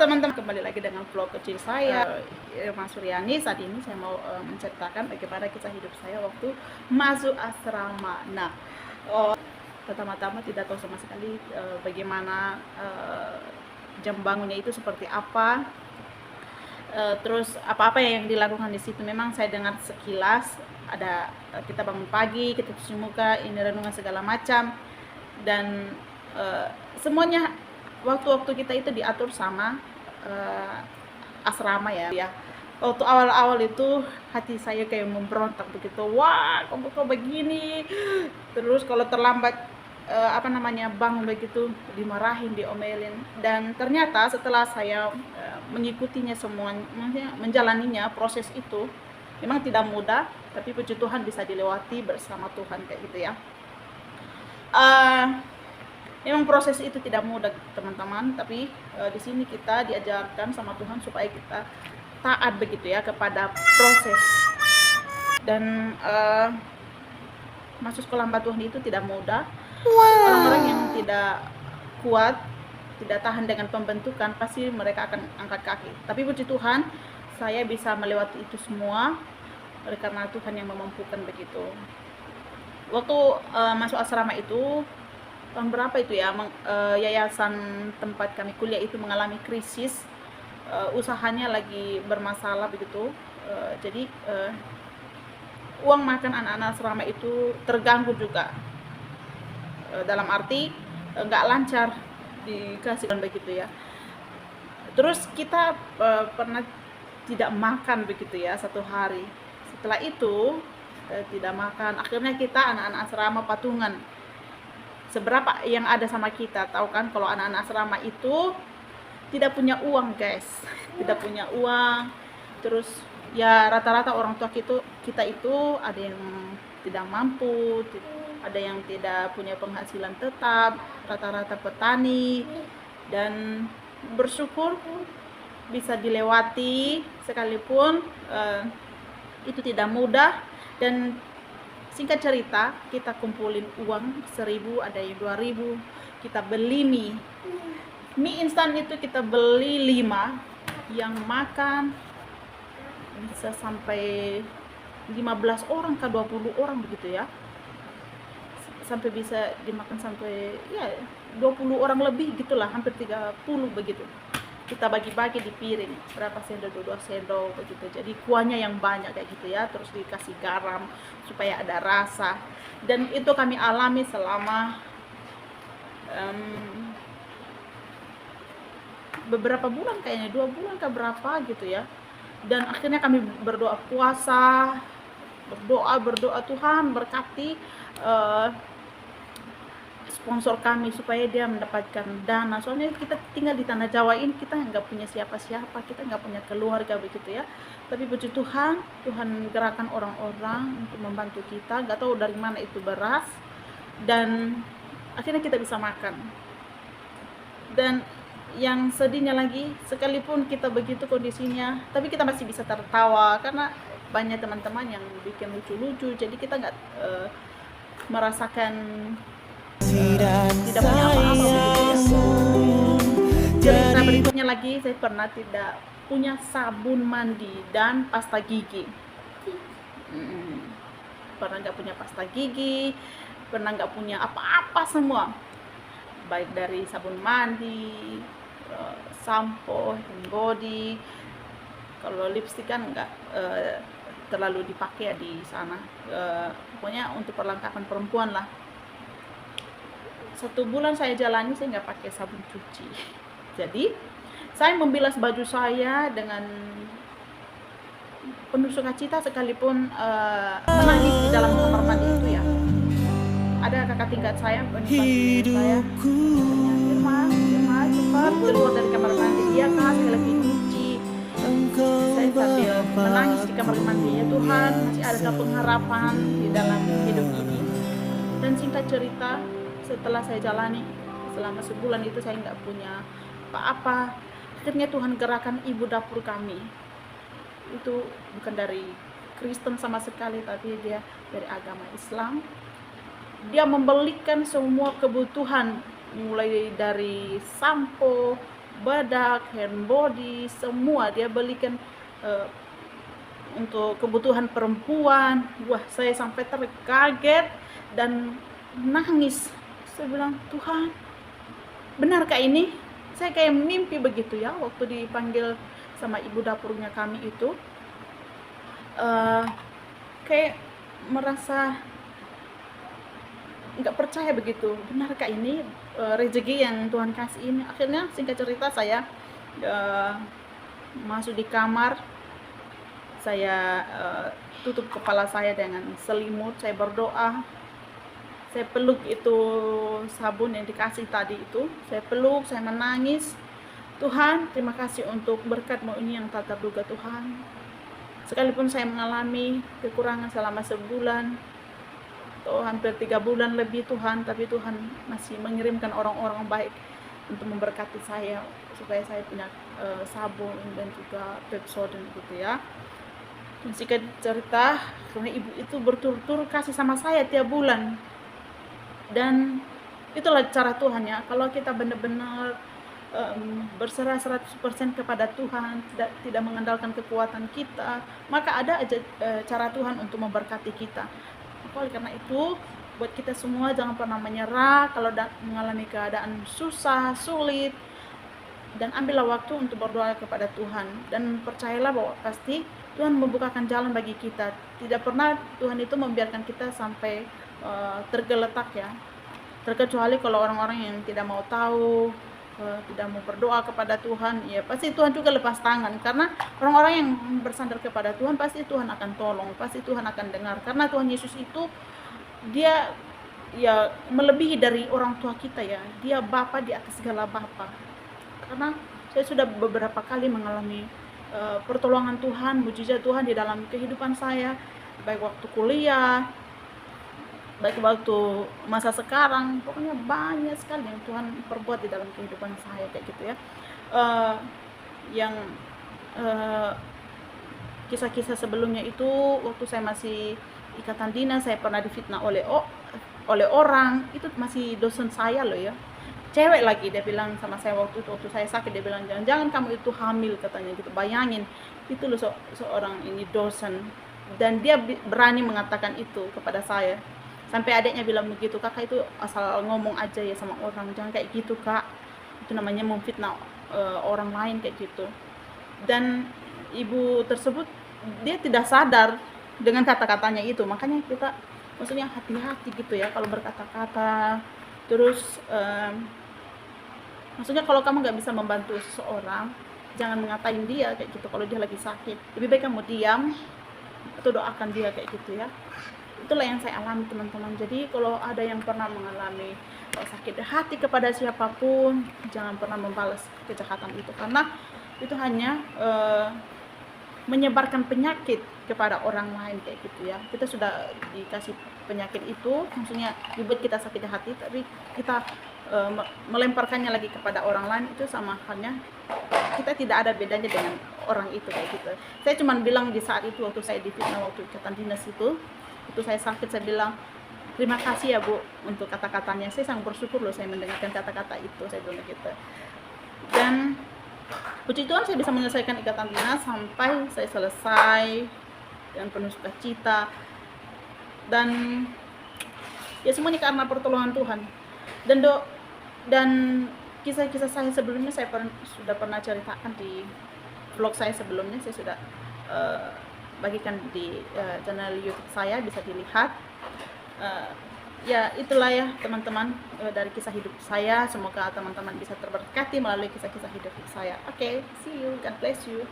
teman-teman, kembali lagi dengan vlog kecil saya, Irma Suryani. Saat ini saya mau menceritakan bagaimana kisah hidup saya waktu masuk asrama. Nah, pertama-tama tidak tahu sama sekali bagaimana jam bangunnya itu seperti apa. Terus apa-apa yang dilakukan di situ memang saya dengar sekilas. Ada kita bangun pagi, kita cuci muka, ini renungan segala macam, dan semuanya waktu-waktu kita itu diatur sama asrama ya. Waktu awal-awal itu hati saya kayak memberontak begitu. Wah, kok begini? Terus kalau terlambat bangun begitu dimarahin, diomelin. Dan ternyata setelah saya mengikutinya semua, maksudnya menjalaninya, proses itu memang tidak mudah, tapi puji Tuhan bisa dilewati bersama Tuhan kayak gitu ya. Memang proses itu tidak mudah teman-teman, tapi di sini kita diajarkan sama Tuhan supaya kita taat begitu ya kepada proses. Dan masuk sekolah hamba Tuhan itu tidak mudah. Orang-orang yang tidak kuat, tidak tahan dengan pembentukan, pasti mereka akan angkat kaki. Tapi puji Tuhan, saya bisa melewati itu semua oleh karena Tuhan yang memampukan begitu. Waktu masuk asrama itu tahun berapa itu ya, yayasan tempat kami kuliah itu mengalami krisis, usahanya lagi bermasalah begitu. Jadi uang makan anak-anak asrama itu terganggu juga, dalam arti nggak lancar dikasih begitu ya. Terus kita pernah tidak makan begitu ya 1 hari. Setelah itu tidak makan, akhirnya kita anak-anak asrama patungan seberapa yang ada sama kita. Tahu kan kalau anak-anak asrama itu tidak punya uang guys, tidak punya uang. Terus ya rata-rata orang tua kita itu ada yang tidak mampu, ada yang tidak punya penghasilan tetap, rata-rata petani. Dan bersyukur bisa dilewati sekalipun itu tidak mudah. Dan singkat cerita, kita kumpulin uang 1.000, ada yang 2.000, kita beli mie instan itu kita beli 5, yang makan bisa sampai 15 orang ke 20 orang begitu ya, sampai bisa dimakan sampai ya 20 orang lebih gitulah, hampir 30 begitu. Kita bagi-bagi di piring, berapa sendok, 2 sendok begitu. Jadi kuahnya yang banyak kayak gitu ya, terus dikasih garam supaya ada rasa. Dan itu kami alami selama beberapa bulan, kayaknya 2 bulan ke berapa gitu ya. Dan akhirnya kami berdoa puasa, berdoa Tuhan berkati sponsor kami supaya dia mendapatkan dana. Soalnya kita tinggal di tanah Jawa ini, kita nggak punya siapa-siapa, kita nggak punya keluarga begitu ya. Tapi puji Tuhan, Tuhan gerakan orang-orang untuk membantu kita. Nggak tahu dari mana itu beras, dan akhirnya kita bisa makan. Dan yang sedihnya lagi, sekalipun kita begitu kondisinya, tapi kita masih bisa tertawa karena banyak teman-teman yang bikin lucu-lucu. Jadi kita nggak merasakan tidak punya apa-apa begitu ya. Cerita berikutnya lagi, saya pernah tidak punya sabun mandi dan pasta gigi. Pernah nggak punya pasta gigi, pernah nggak punya apa-apa semua, baik dari sabun mandi, sampo, body. Kalau lipstick kan nggak terlalu dipakai ya di sana. Pokoknya untuk perlengkapan perempuan lah. 1 bulan saya jalani, saya nggak pakai sabun cuci. Jadi saya membilas baju saya dengan penuh sukacita, sekalipun menangis di dalam kamar mandi itu ya. Ada kakak tingkat saya, penimpa saya, Irma cepat keluar dari kamar mandi. Dia kan sekali lagi cuci. Saya sambil menangis di kamar mandinya, Tuhan masih ada pengharapan di dalam hidup ini. Dan singkat cerita, setelah saya jalani selama sebulan itu, saya nggak punya apa-apa. Akhirnya Tuhan gerakan ibu dapur kami. Itu bukan dari Kristen sama sekali, tapi dia dari agama Islam. Dia membelikan semua kebutuhan, mulai dari sampo, bedak, hand body, semua dia belikan uh, untuk kebutuhan perempuan. Wah, saya sampai terkaget dan nangis. Saya bilang, Tuhan, benarkah ini? Saya kayak mimpi begitu ya, waktu dipanggil sama ibu dapurnya kami itu. Kayak merasa nggak percaya begitu, benarkah ini rezeki yang Tuhan kasih ini. Akhirnya singkat cerita saya masuk di kamar, saya tutup kepala saya dengan selimut, saya berdoa, saya peluk itu sabun yang dikasih tadi itu, saya peluk, saya menangis. Tuhan, terima kasih untuk berkat-Mu ini yang tak terduga Tuhan. Sekalipun saya mengalami kekurangan selama sebulan atau hampir 3 bulan lebih Tuhan, tapi Tuhan masih mengirimkan orang-orang baik untuk memberkati saya supaya saya punya sabun dan juga Pepsodent gitu ya. Dan singkat cerita, karena ibu itu berturut-turut kasih sama saya tiap bulan, dan itulah cara Tuhan ya. Kalau kita benar-benar berserah 100% kepada Tuhan, tidak mengandalkan kekuatan kita, maka ada aja cara Tuhan untuk memberkati kita. Oleh karena itu, buat kita semua jangan pernah menyerah kalau mengalami keadaan susah, sulit, dan ambillah waktu untuk berdoa kepada Tuhan, dan percayalah bahwa pasti Tuhan membukakan jalan bagi kita. Tidak pernah Tuhan itu membiarkan kita sampai tergeletak ya, terkecuali kalau orang-orang yang tidak mau tahu, tidak mau berdoa kepada Tuhan, ya pasti Tuhan juga lepas tangan. Karena orang-orang yang bersandar kepada Tuhan pasti Tuhan akan tolong, pasti Tuhan akan dengar. Karena Tuhan Yesus itu dia ya melebihi dari orang tua kita ya, dia Bapa di atas segala Bapa. Karena saya sudah beberapa kali mengalami pertolongan Tuhan, mujizat Tuhan di dalam kehidupan saya, baik waktu kuliah, baik waktu masa sekarang, pokoknya banyak sekali yang Tuhan perbuat di dalam kehidupan saya kayak gitu ya. Yang kisah-kisah sebelumnya itu waktu saya masih ikatan dinas, saya pernah difitnah oleh orang, itu masih dosen saya loh ya, cewek lagi. Dia bilang sama saya waktu saya sakit, dia bilang jangan kamu itu hamil katanya gitu. Bayangin itu loh seorang ini dosen, dan dia berani mengatakan itu kepada saya. Sampai adiknya bilang begitu, kakak itu asal ngomong aja ya sama orang, jangan kayak gitu kak, itu namanya memfitnah orang lain kayak gitu. Dan ibu tersebut dia tidak sadar dengan kata-katanya itu, makanya kita maksudnya hati-hati gitu ya kalau berkata-kata. Terus maksudnya kalau kamu nggak bisa membantu seseorang, jangan mengatain dia kayak gitu. Kalau dia lagi sakit, lebih baik kamu diam atau doakan dia kayak gitu ya. Itulah yang saya alami teman-teman. Jadi kalau ada yang pernah mengalami sakit hati kepada siapapun, jangan pernah membalas kejahatan itu, karena itu hanya menyebarkan penyakit kepada orang lain kayak gitu ya. Kita sudah dikasih penyakit itu, maksudnya dibuat kita sakit hati, tapi kita melemparkannya lagi kepada orang lain, itu sama halnya kita tidak ada bedanya dengan orang itu kayak gitu. Saya cuma bilang di saat itu waktu saya difitnah waktu ikatan dinas itu saya sakit, saya bilang terima kasih ya Bu untuk kata-katanya, saya sangat bersyukur loh saya mendengarkan kata-kata itu, saya bilang gitu. Dan puji Tuhan saya bisa menyelesaikan ikatan dinas sampai saya selesai dengan penuh sukacita, dan ya semuanya karena pertolongan Tuhan. Dan kisah-kisah saya sebelumnya saya sudah pernah ceritakan di vlog saya sebelumnya, saya sudah bagikan di channel YouTube saya, bisa dilihat. Ya itulah ya teman-teman, dari kisah hidup saya. Semoga teman-teman bisa terberkati melalui kisah-kisah hidup saya. Oke, see you, God bless you.